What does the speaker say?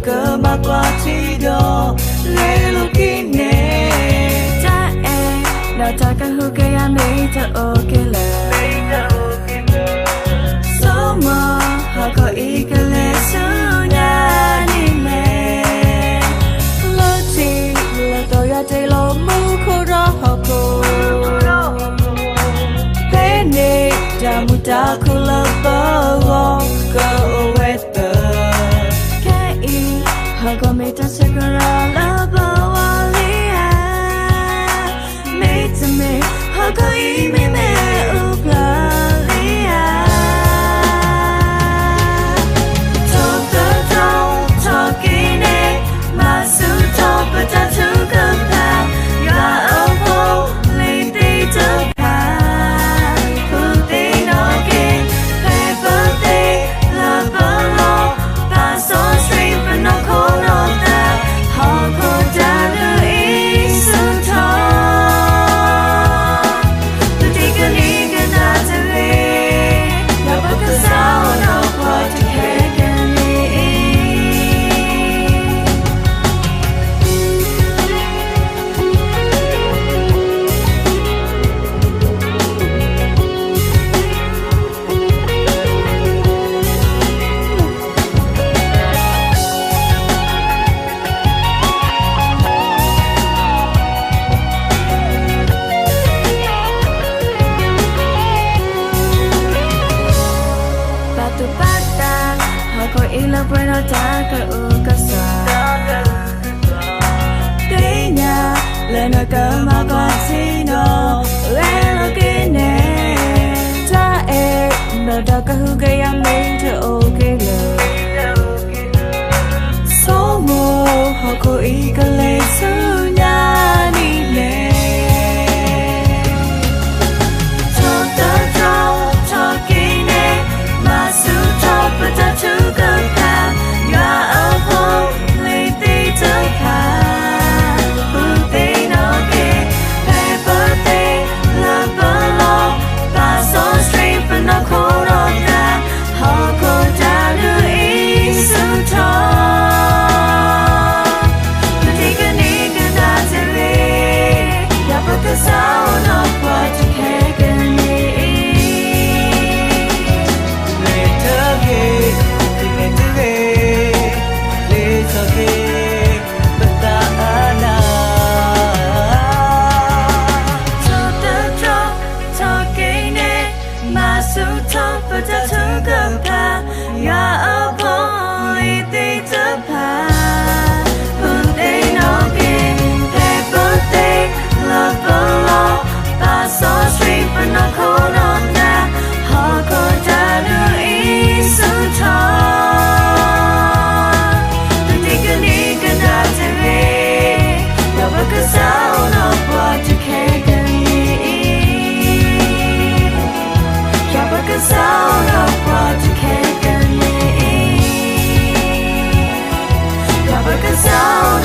cơ mà qua chi đó lấy lúc kia nè cha em đã cha cái hư cái anh ấy cho ok là số mà họ có ý cái lẽ số nhà đi mẹ lỡ chi là tôi đã chạy lâu mưu khô rõ họ cô thế này cha mu cha khu lỡ bơ gò cơ quét tờ cái ý họ có mấy cha sẽ có ra lỡ bơ wa li à mấy cha mẹ họ có ý mẹ mẹ ước là li à cho cơ trong cho kỹ nè mà sự cho bơ cha chú cơ ta và ở phố lên đi trở là quên nó trả cái cả xa cái nhà lên nơi cơ mà qua chi nó lên nó kia nè cha em nó đã cái hư cái em mình cho ok lời số mồ họ có ý cái lệ sư nhà đi nè cho tớ cho kỹ nè mà sự cho bữa ta chứ cơ sao nó qua cho khe gần đi lệ thơ ghê tình ngày thứ ghê lệ thơ ghê bất ta na cho cái nè mà sự thọ và ta thương cơ pa ya ở phong li ti chấp pa birthday nó kia happy birthday love ta so street but nó khổ non na họ có ta đưa ý sự cho tôi đi cái đi cái đã thế về đâu có cái sao nó qua cho khe gần đi đâu có cái sao nó qua cho khe gần đi đâu có cái sao